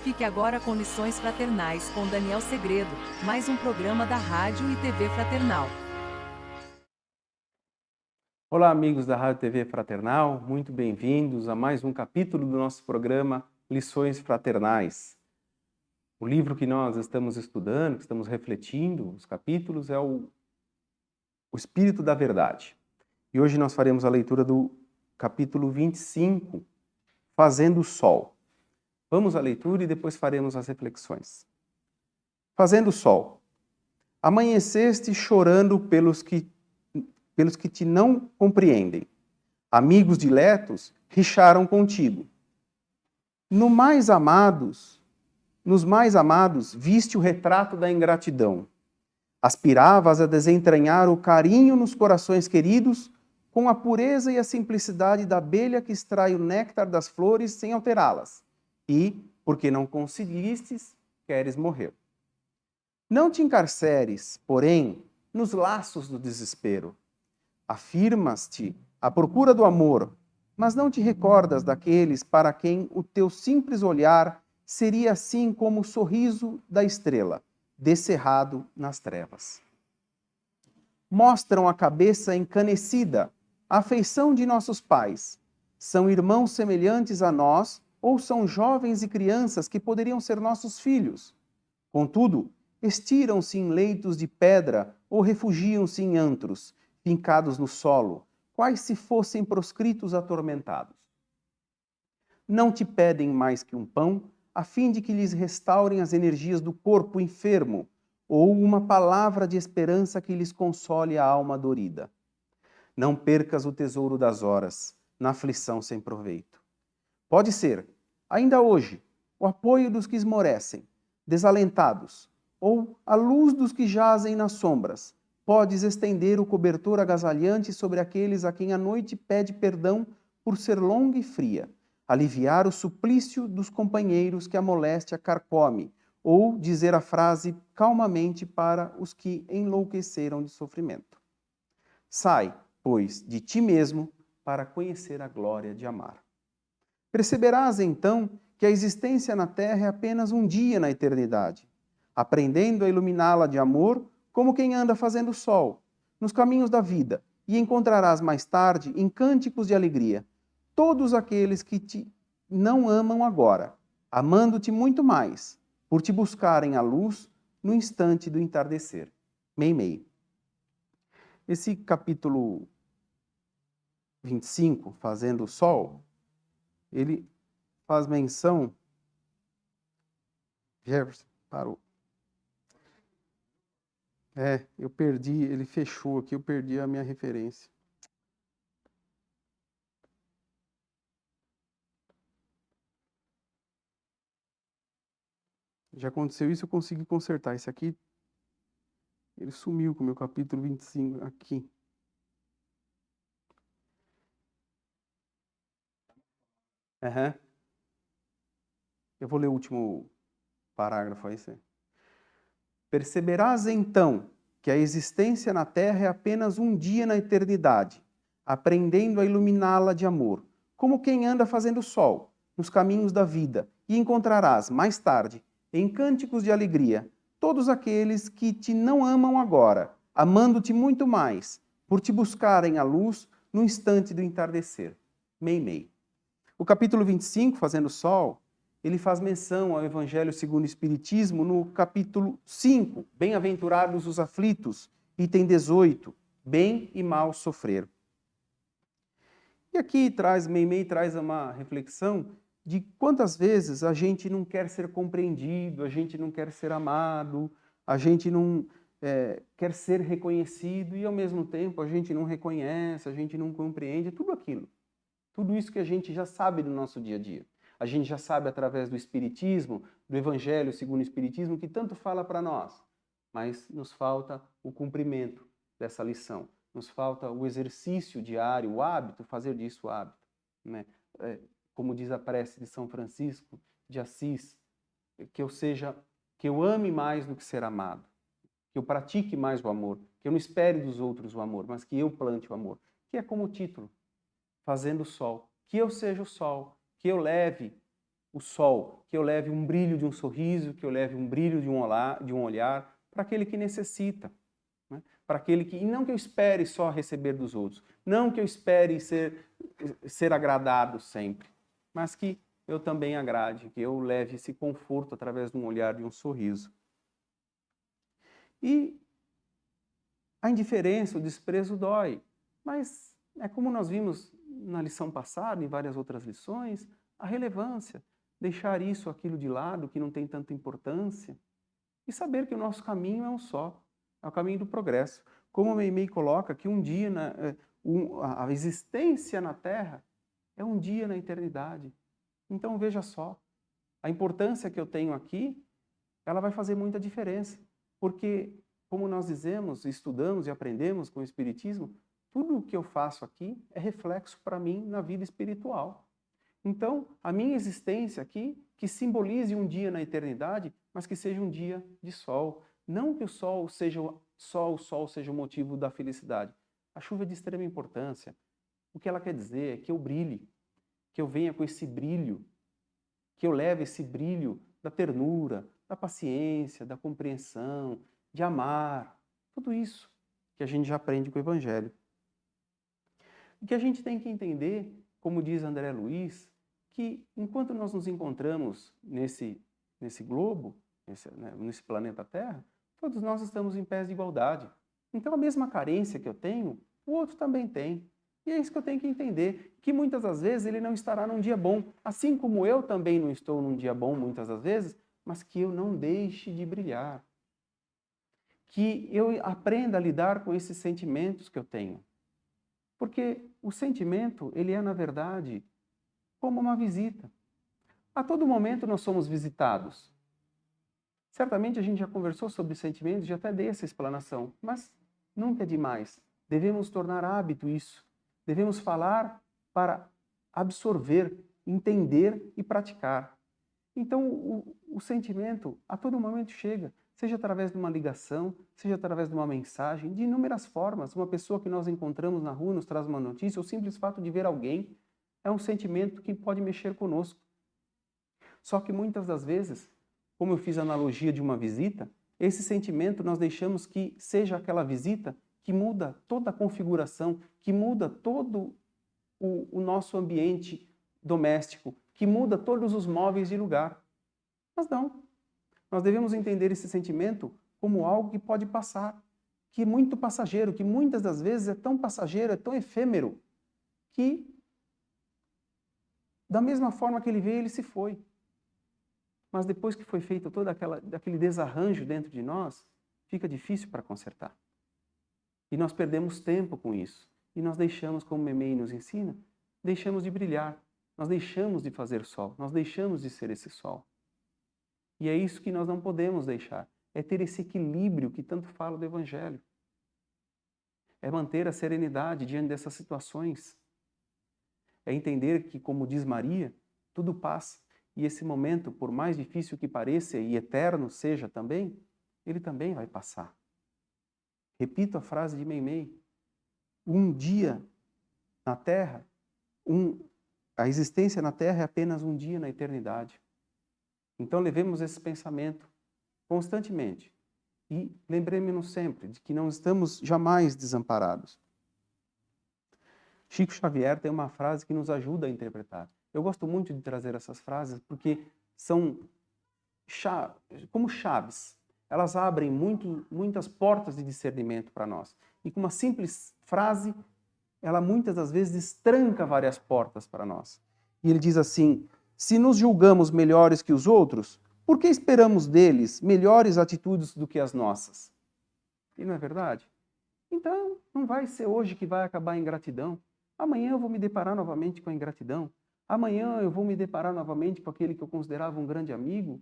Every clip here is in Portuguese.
Fique agora com Lições Fraternais com Daniel Segredo, mais um programa da Rádio e TV Fraternal. Olá, amigos da Rádio e TV Fraternal, muito bem-vindos a mais um capítulo do nosso programa Lições Fraternais. O livro que nós estamos estudando, que estamos refletindo, os capítulos, é o Espírito da Verdade. E hoje nós faremos a leitura do capítulo 25, Fazendo o Sol. Vamos à leitura e depois faremos as reflexões. Fazendo o Sol. Amanheceste chorando pelos que te não compreendem. Amigos diletos richaram contigo. Nos mais amados, viste o retrato da ingratidão. Aspiravas a desentranhar o carinho nos corações queridos com a pureza e a simplicidade da abelha que extrai o néctar das flores sem alterá-las. E, porque não conseguistes, queres morrer. Não te encarceres, porém, nos laços do desespero. Afirmas-te à procura do amor, mas não te recordas daqueles para quem o teu simples olhar seria assim como o sorriso da estrela, descerrado nas trevas. Mostram a cabeça encanecida, a afeição de nossos pais. São irmãos semelhantes a nós ou são jovens e crianças que poderiam ser nossos filhos. Contudo, estiram-se em leitos de pedra ou refugiam-se em antros, fincados no solo, quais se fossem proscritos atormentados. Não te pedem mais que um pão, a fim de que lhes restaurem as energias do corpo enfermo, ou uma palavra de esperança que lhes console a alma dorida. Não percas o tesouro das horas, na aflição sem proveito. Pode ser, ainda hoje, o apoio dos que esmorecem, desalentados, ou a luz dos que jazem nas sombras. Podes estender o cobertor agasalhante sobre aqueles a quem a noite pede perdão por ser longa e fria, aliviar o suplício dos companheiros que a moléstia carcome, ou dizer a frase calmamente para os que enlouqueceram de sofrimento. Sai, pois, de ti mesmo para conhecer a glória de amar. Perceberás, então, que a existência na Terra é apenas um dia na eternidade, aprendendo a iluminá-la de amor como quem anda fazendo sol, nos caminhos da vida, e encontrarás mais tarde, em cânticos de alegria, todos aqueles que te não amam agora, amando-te muito mais, por te buscarem a luz no instante do entardecer. Meimei. Esse capítulo 25, Fazendo o Sol, ele faz menção... Jefferson, parou. Eu perdi, ele fechou aqui, eu perdi a minha referência. Já aconteceu isso, eu consegui consertar. Esse aqui, ele sumiu com o meu capítulo 25 aqui. Eu vou ler o último parágrafo aí. Perceberás então que a existência na Terra é apenas um dia na eternidade, aprendendo a iluminá-la de amor, como quem anda fazendo sol, nos caminhos da vida, e encontrarás, mais tarde, em cânticos de alegria, todos aqueles que te não amam agora, amando-te muito mais, por te buscarem a luz no instante do entardecer. Meimei. O capítulo 25, Fazendo Sol, ele faz menção ao Evangelho segundo o Espiritismo no capítulo 5, Bem-aventurados os aflitos, item 18, bem e mal sofrer. E aqui Meimei traz uma reflexão de quantas vezes a gente não quer ser compreendido, a gente não quer ser amado, a gente não quer ser reconhecido e, ao mesmo tempo, a gente não reconhece, a gente não compreende, tudo aquilo. Tudo isso que a gente já sabe do nosso dia a dia. A gente já sabe através do Espiritismo, do Evangelho segundo o Espiritismo, que tanto fala para nós. Mas nos falta o cumprimento dessa lição. Nos falta o exercício diário, o hábito, fazer disso o hábito. Né? Como diz a prece de São Francisco de Assis, que eu ame mais do que ser amado. Que eu pratique mais o amor. Que eu não espere dos outros o amor, mas que eu plante o amor. Que é como o título. Fazendo o sol, que eu seja o sol, que eu leve o sol, que eu leve um brilho de um sorriso, que eu leve um brilho de um olhar para aquele que necessita. Né? Para aquele que, e não que eu espere só receber dos outros, não que eu espere ser agradado sempre, mas que eu também agrade, que eu leve esse conforto através de um olhar, de um sorriso. E a indiferença, o desprezo dói, mas é como nós vimos na lição passada, em várias outras lições, a relevância, deixar isso, aquilo de lado, que não tem tanta importância, e saber que o nosso caminho é um só, é o caminho do progresso. Como o Meimei coloca, que um dia, a existência na Terra é um dia na eternidade. Então veja só, a importância que eu tenho aqui, ela vai fazer muita diferença, porque, como nós dizemos, estudamos e aprendemos com o Espiritismo, tudo o que eu faço aqui é reflexo para mim na vida espiritual. Então, a minha existência aqui, que simbolize um dia na eternidade, mas que seja um dia de sol. Não que o sol seja o motivo da felicidade. A chuva é de extrema importância. O que ela quer dizer é que eu brilhe, que eu venha com esse brilho, que eu leve esse brilho da ternura, da paciência, da compreensão, de amar. Tudo isso que a gente já aprende com o Evangelho. O que a gente tem que entender, como diz André Luiz, que enquanto nós nos encontramos nesse globo, nesse planeta Terra, todos nós estamos em pés de igualdade. Então a mesma carência que eu tenho, o outro também tem. E é isso que eu tenho que entender, que muitas das vezes ele não estará num dia bom, assim como eu também não estou num dia bom muitas das vezes, mas que eu não deixe de brilhar. Que eu aprenda a lidar com esses sentimentos que eu tenho. Porque o sentimento, ele é, na verdade, como uma visita. A todo momento nós somos visitados. Certamente a gente já conversou sobre sentimentos, já até dei essa explanação, mas nunca é demais. Devemos tornar hábito isso. Devemos falar para absorver, entender e praticar. Então o sentimento a todo momento chega, seja através de uma ligação, seja através de uma mensagem, de inúmeras formas. Uma pessoa que nós encontramos na rua nos traz uma notícia, o simples fato de ver alguém é um sentimento que pode mexer conosco. Só que muitas das vezes, como eu fiz a analogia de uma visita, esse sentimento nós deixamos que seja aquela visita que muda toda a configuração, que muda todo o nosso ambiente doméstico, que muda todos os móveis de lugar. Mas não. Nós devemos entender esse sentimento como algo que pode passar, que é muito passageiro, que muitas das vezes é tão passageiro, é tão efêmero, que da mesma forma que ele veio, ele se foi. Mas depois que foi feito todo aquele desarranjo dentro de nós, fica difícil para consertar. E nós perdemos tempo com isso. E nós deixamos, como Meimei nos ensina, deixamos de brilhar. Nós deixamos de fazer sol. Nós deixamos de ser esse sol. E é isso que nós não podemos deixar. É ter esse equilíbrio que tanto fala do Evangelho. É manter a serenidade diante dessas situações. É entender que, como diz Maria, tudo passa. E esse momento, por mais difícil que pareça e eterno seja também, ele também vai passar. Repito a frase de Meimei. Um dia na Terra, a existência na Terra é apenas um dia na eternidade. Então levemos esse pensamento constantemente. E lembremos-nos sempre de que não estamos jamais desamparados. Chico Xavier tem uma frase que nos ajuda a interpretar. Eu gosto muito de trazer essas frases porque são como chaves. Elas abrem muitas portas de discernimento para nós. E com uma simples frase, ela muitas das vezes destranca várias portas para nós. E ele diz assim: se nos julgamos melhores que os outros, por que esperamos deles melhores atitudes do que as nossas? E não é verdade? Então, não vai ser hoje que vai acabar a ingratidão. Amanhã eu vou me deparar novamente com a ingratidão. Amanhã eu vou me deparar novamente com aquele que eu considerava um grande amigo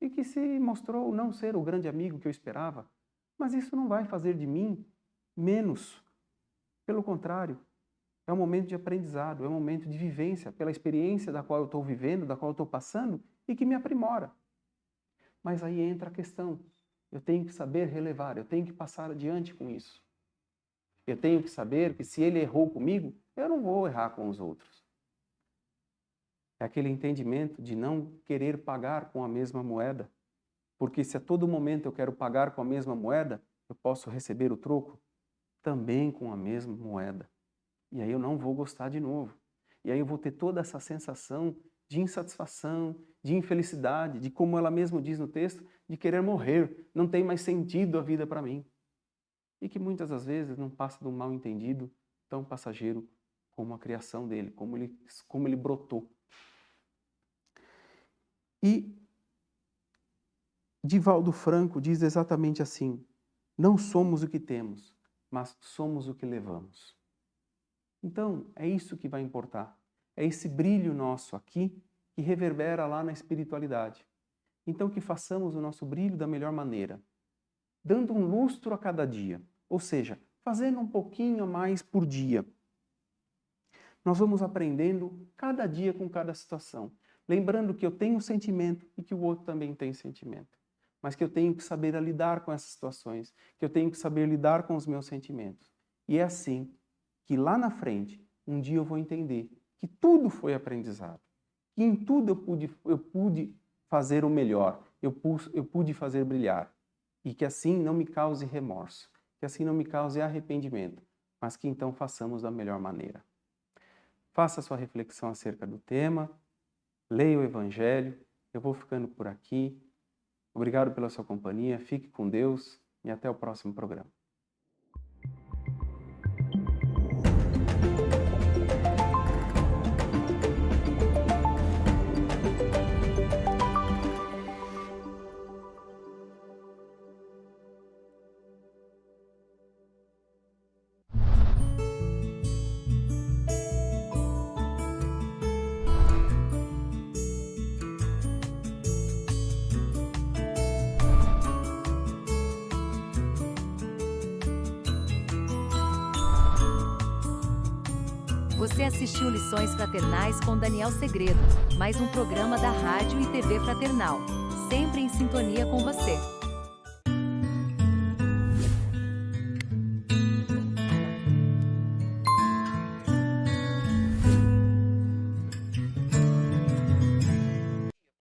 e que se mostrou não ser o grande amigo que eu esperava. Mas isso não vai fazer de mim menos. Pelo contrário, é um momento de aprendizado, é um momento de vivência pela experiência da qual eu estou vivendo, da qual eu estou passando e que me aprimora. Mas aí entra a questão. Eu tenho que saber relevar, eu tenho que passar adiante com isso. Eu tenho que saber que se ele errou comigo, eu não vou errar com os outros. É aquele entendimento de não querer pagar com a mesma moeda. Porque se a todo momento eu quero pagar com a mesma moeda, eu posso receber o troco também com a mesma moeda. E aí eu não vou gostar de novo. E aí eu vou ter toda essa sensação de insatisfação, de infelicidade, de como ela mesma diz no texto, de querer morrer. Não tem mais sentido a vida para mim. E que muitas das vezes não passa de um mal entendido tão passageiro como a criação dele, como ele brotou. E Divaldo Franco diz exatamente assim: não somos o que temos, mas somos o que levamos. Então, é isso que vai importar. É esse brilho nosso aqui que reverbera lá na espiritualidade. Então, que façamos o nosso brilho da melhor maneira, dando um lustro a cada dia, ou seja, fazendo um pouquinho a mais por dia. Nós vamos aprendendo cada dia com cada situação, lembrando que eu tenho sentimento e que o outro também tem sentimento, mas que eu tenho que saber lidar com essas situações, que eu tenho que saber lidar com os meus sentimentos. E é assim que lá na frente, um dia eu vou entender que tudo foi aprendizado, que em tudo eu pude fazer o melhor, eu pude fazer brilhar, e que assim não me cause remorso, que assim não me cause arrependimento, mas que então façamos da melhor maneira. Faça a sua reflexão acerca do tema, leia o Evangelho, eu vou ficando por aqui. Obrigado pela sua companhia, fique com Deus e até o próximo programa. Você assistiu Lições Fraternais com Daniel Segredo, mais um programa da Rádio e TV Fraternal, sempre em sintonia com você.